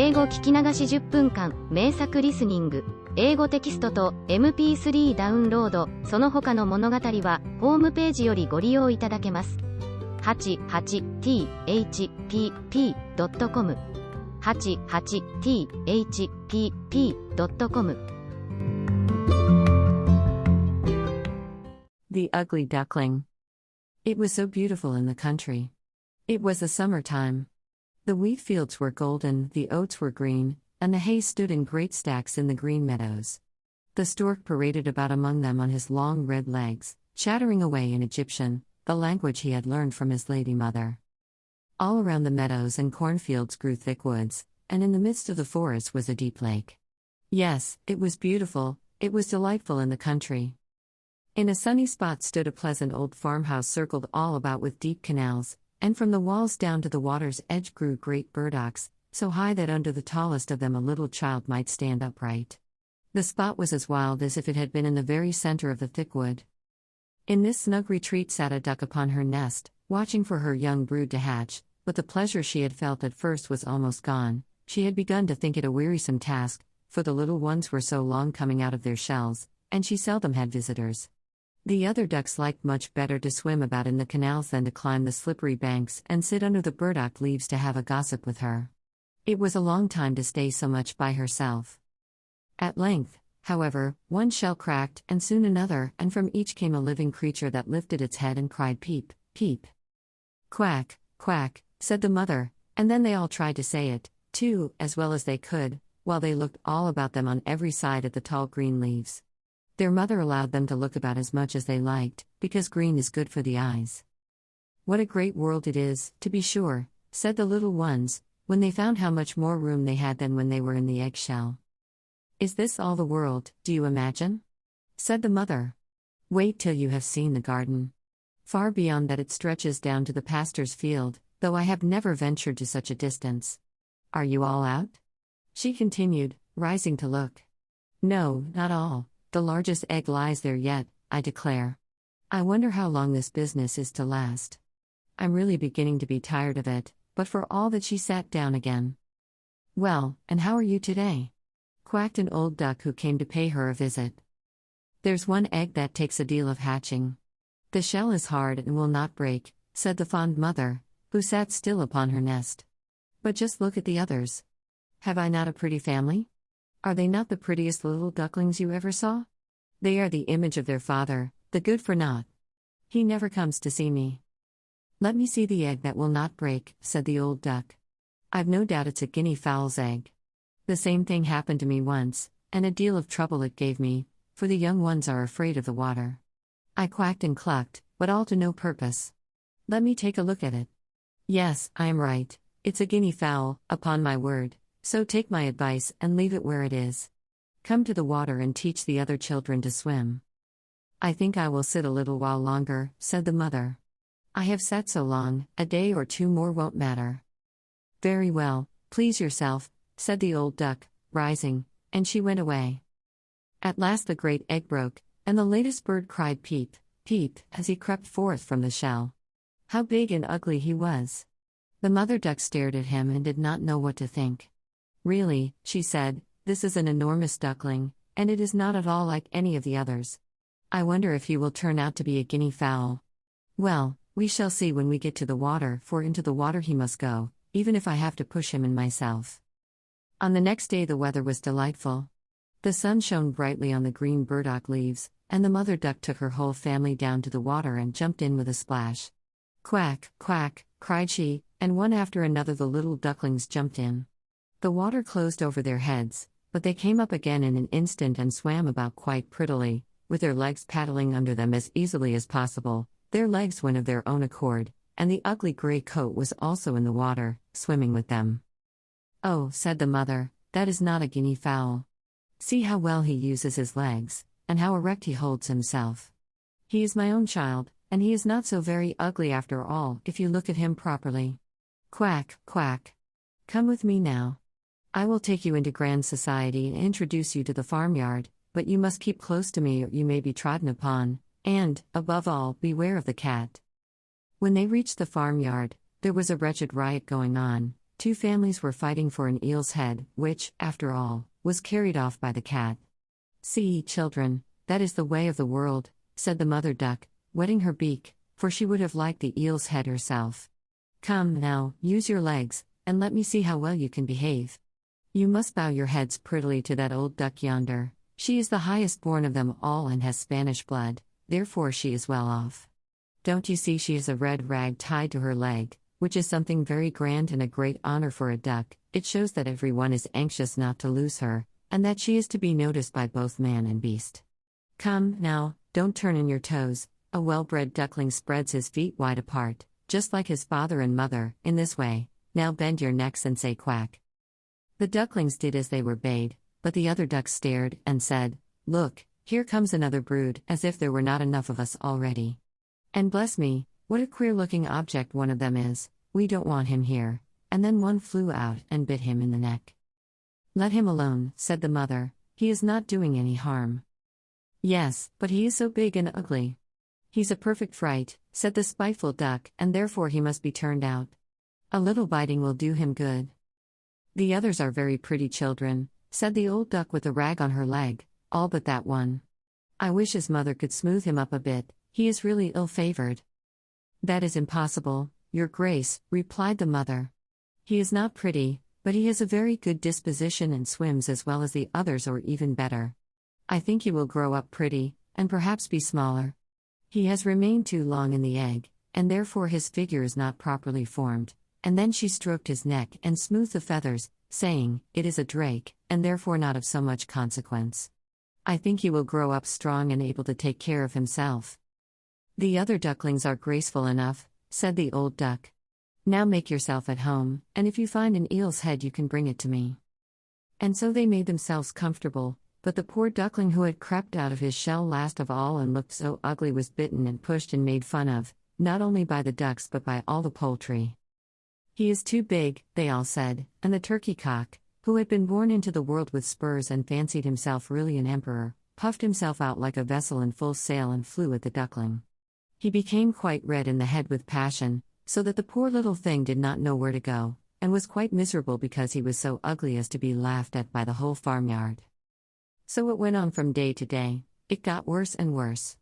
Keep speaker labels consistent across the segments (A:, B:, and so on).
A: 英語聞き流し10分間、名作リスニング、英語テキストと MP3 ダウンロード、その他の物語は、ホームページよりご利用いただけます。88thpp.com 88thpp.com
B: The Ugly Duckling. It was so beautiful in the country. It was the summertime. The wheat fields were golden, the oats were green, and the hay stood in great stacks in the green meadows. The stork paraded about among them on his long red legs, chattering away in Egyptian, the language he had learned from his lady mother. All around the meadows and cornfields grew thick woods, and in the midst of the forest was a deep lake. Yes, it was beautiful, it was delightful in the country. In a sunny spot stood a pleasant old farmhouse circled all about with deep canals, and from the walls down to the water's edge grew great burdocks, so high that under the tallest of them a little child might stand upright. The spot was as wild as if it had been in the very center of the thick wood. In this snug retreat sat a duck upon her nest, watching for her young brood to hatch, but the pleasure she had felt at first was almost gone. She had begun to think it a wearisome task, for the little ones were so long coming out of their shells, and she seldom had visitors. The other ducks liked much better to swim about in the canals than to climb the slippery banks and sit under the burdock leaves to have a gossip with her. It was a long time to stay so much by herself. At length, however, one shell cracked, and soon another, and from each came a living creature that lifted its head and cried peep, peep. Quack, quack, said the mother, and then they all tried to say it, too, as well as they could, while they looked all about them on every side at the tall green leaves. Their mother allowed them to look about as much as they liked, because green is good for the eyes. What a great world it is, to be sure, said the little ones, when they found how much more room they had than when they were in the eggshell. Is this all the world, do you imagine? Said the mother. Wait till you have seen the garden. Far beyond that it stretches down to the pastor's field, though I have never ventured to such a distance. Are you all out? She continued, rising to look. No, not all. The largest egg lies there yet, I declare. I wonder how long this business is to last. I'm really beginning to be tired of it, but for all that she sat down again. Well, and how are you today? Quacked an old duck who came to pay her a visit. There's one egg that takes a deal of hatching. The shell is hard and will not break, said the fond mother, who sat still upon her nest. But just look at the others. Have I not a pretty family? Are they not the prettiest little ducklings you ever saw? They are the image of their father, the good-for-naught. He never comes to see me. Let me see the egg that will not break, said the old duck. I've no doubt it's a guinea fowl's egg. The same thing happened to me once, and a deal of trouble it gave me, for the young ones are afraid of the water. I quacked and clucked, but all to no purpose. Let me take a look at it. Yes, I am right, it's a guinea fowl, upon my word. So take my advice and leave it where it is. Come to the water and teach the other children to swim. I think I will sit a little while longer, said the mother. I have sat so long, a day or two more won't matter. Very well, please yourself, said the old duck, rising, and she went away. At last the great egg broke, and the latest bird cried peep, peep, as he crept forth from the shell. How big and ugly he was! The mother duck stared at him and did not know what to think. Really, she said, this is an enormous duckling, and it is not at all like any of the others. I wonder if he will turn out to be a guinea fowl. Well, we shall see when we get to the water, for into the water he must go, even if I have to push him in myself. On the next day the weather was delightful. The sun shone brightly on the green burdock leaves, and the mother duck took her whole family down to the water and jumped in with a splash. Quack, quack, cried she, and one after another the little ducklings jumped in. The water closed over their heads, but they came up again in an instant and swam about quite prettily, with their legs paddling under them as easily as possible. Their legs went of their own accord, and the ugly grey coat was also in the water, swimming with them. Oh, said the mother, that is not a guinea fowl. See how well he uses his legs, and how erect he holds himself. He is my own child, and he is not so very ugly after all, if you look at him properly. Quack, quack. Come with me now. I will take you into grand society and introduce you to the farmyard, but you must keep close to me or you may be trodden upon, and, above all, beware of the cat. When they reached the farmyard, there was a wretched riot going on, two families were fighting for an eel's head, which, after all, was carried off by the cat. "See, children, that is the way of the world," said the mother duck, wetting her beak, for she would have liked the eel's head herself. "Come, now, use your legs, and let me see how well you can behave. You must bow your heads prettily to that old duck yonder. She is the highest born of them all and has Spanish blood, therefore she is well off. Don't you see she has a red rag tied to her leg, which is something very grand and a great honor for a duck? It shows that everyone is anxious not to lose her, and that she is to be noticed by both man and beast. Come, now, don't turn in your toes." A well-bred duckling spreads his feet wide apart, just like his father and mother, in this way. "Now bend your necks and say quack." The ducklings did as they were bade, but the other ducks stared and said, "Look, here comes another brood, as if there were not enough of us already. And bless me, what a queer-looking object one of them is, we don't want him here," and then one flew out and bit him in the neck. "Let him alone," said the mother, "he is not doing any harm." "Yes, but he is so big and ugly." "He's a perfect fright," said the spiteful duck, "and therefore he must be turned out. A little biting will do him good." "The others are very pretty children," said the old duck with the rag on her leg, "all but that one. I wish his mother could smooth him up a bit, he is really ill-favored." "That is impossible, your grace," replied the mother. "He is not pretty, but he has a very good disposition and swims as well as the others or even better. I think he will grow up pretty, and perhaps be smaller. He has remained too long in the egg, and therefore his figure is not properly formed." And then she stroked his neck and smoothed the feathers, saying, "It is a drake, and therefore not of so much consequence. I think he will grow up strong and able to take care of himself." "The other ducklings are graceful enough," said the old duck. "Now make yourself at home, and if you find an eel's head you can bring it to me." And so they made themselves comfortable, but the poor duckling who had crept out of his shell last of all and looked so ugly was bitten and pushed and made fun of, not only by the ducks but by all the poultry. "He is too big," they all said, and the turkey cock, who had been born into the world with spurs and fancied himself really an emperor, puffed himself out like a vessel in full sail and flew at the duckling. He became quite red in the head with passion, so that the poor little thing did not know where to go, and was quite miserable because he was so ugly as to be laughed at by the whole farmyard. So it went on from day to day. It got worse and worse.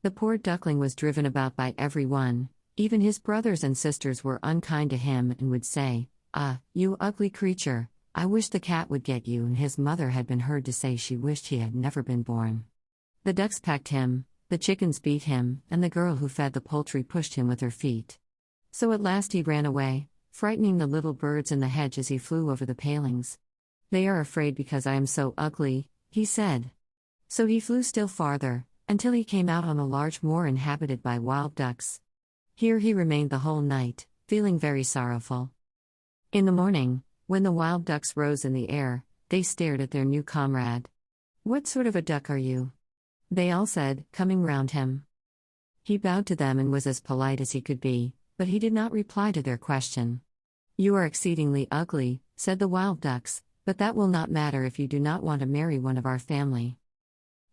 B: The poor duckling was driven about by every one. Even his brothers and sisters were unkind to him and would say, "Ah, you ugly creature, I wish the cat would get you," and his mother had been heard to say she wished he had never been born. The ducks pecked him, the chickens beat him, and the girl who fed the poultry pushed him with her feet. So at last he ran away, frightening the little birds in the hedge as he flew over the palings. "They are afraid because I am so ugly," he said. So he flew still farther, until he came out on a large moor inhabited by wild ducks. Here he remained the whole night, feeling very sorrowful. In the morning, when the wild ducks rose in the air, they stared at their new comrade. "What sort of a duck are you?" they all said, coming round him. He bowed to them and was as polite as he could be, but he did not reply to their question. "You are exceedingly ugly," said the wild ducks, "but that will not matter if you do not want to marry one of our family."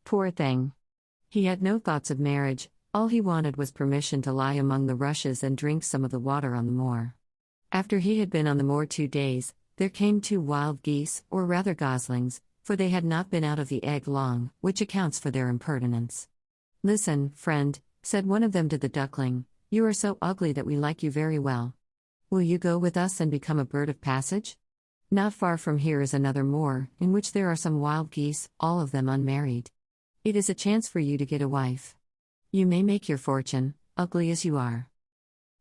B: Poor thing! He had no thoughts of marriage. All he wanted was permission to lie among the rushes and drink some of the water on the moor. After he had been on the moor 2 days, there came 2 wild geese, or rather goslings, for they had not been out of the egg long, which accounts for their impertinence. "Listen, friend," said one of them to the duckling, "you are so ugly that we like you very well. Will you go with us and become a bird of passage? Not far from here is another moor, in which there are some wild geese, all of them unmarried. It is a chance for you to get a wife. You may make your fortune, ugly as you are."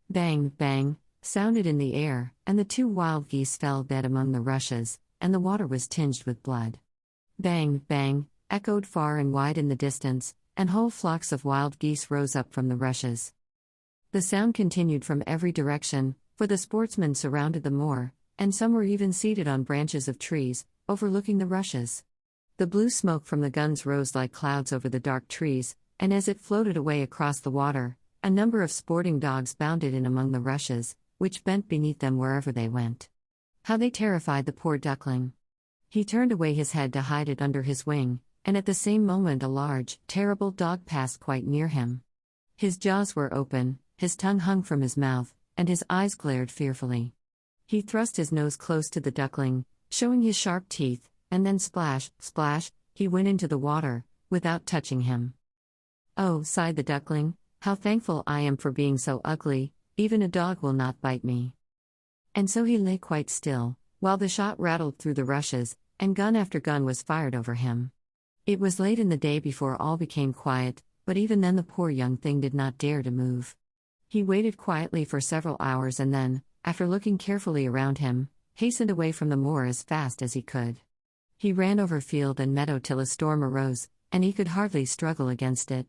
B: Bang, bang, sounded in the air, and the 2 wild geese fell dead among the rushes, and the water was tinged with blood. Bang, bang, echoed far and wide in the distance, and whole flocks of wild geese rose up from the rushes. The sound continued from every direction, for the sportsmen surrounded the moor, and some were even seated on branches of trees, overlooking the rushes. The blue smoke from the guns rose like clouds over the dark trees, and as it floated away across the water, a number of sporting dogs bounded in among the rushes, which bent beneath them wherever they went. How they terrified the poor duckling! He turned away his head to hide it under his wing, and at the same moment a large, terrible dog passed quite near him. His jaws were open, his tongue hung from his mouth, and his eyes glared fearfully. He thrust his nose close to the duckling, showing his sharp teeth, and then splash, splash, he went into the water, without touching him. "Oh," sighed the duckling, "how thankful I am for being so ugly, even a dog will not bite me." And so he lay quite still, while the shot rattled through the rushes, and gun after gun was fired over him. It was late in the day before all became quiet, but even then the poor young thing did not dare to move. He waited quietly for several hours and then, after looking carefully around him, hastened away from the moor as fast as he could. He ran over field and meadow till a storm arose, and he could hardly struggle against it.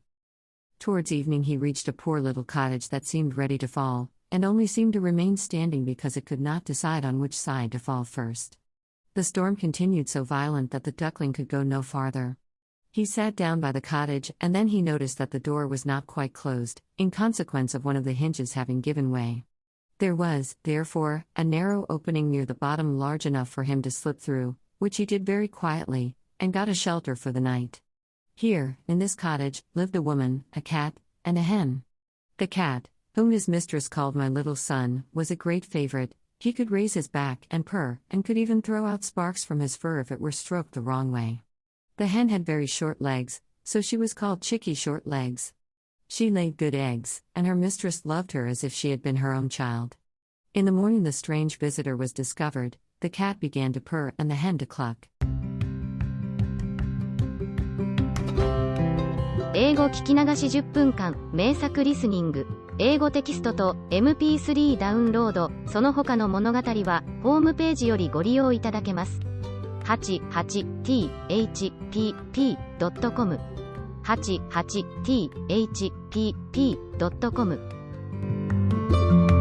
B: Towards evening he reached a poor little cottage that seemed ready to fall, and only seemed to remain standing because it could not decide on which side to fall first. The storm continued so violent that the duckling could go no farther. He sat down by the cottage, and then he noticed that the door was not quite closed, in consequence of one of the hinges having given way. There was, therefore, a narrow opening near the bottom large enough for him to slip through, which he did very quietly, and got a shelter for the night. Here, in this cottage, lived a woman, a cat, and a hen. The cat, whom his mistress called my little son, was a great favorite. He could raise his back and purr, and could even throw out sparks from his fur if it were stroked the wrong way. The hen had very short legs, so she was called Chicky Short Legs. She laid good eggs, and her mistress loved her as if she had been her own child. In the morning the strange visitor was discovered, the cat began to purr and the hen to cluck.
A: 英語聞き流し10分間、名作リスニング。英語テキストと MP3 ダウンロード、その他の物語は、ホームページよりご利用いただけます。88thpp.com 88thpp.com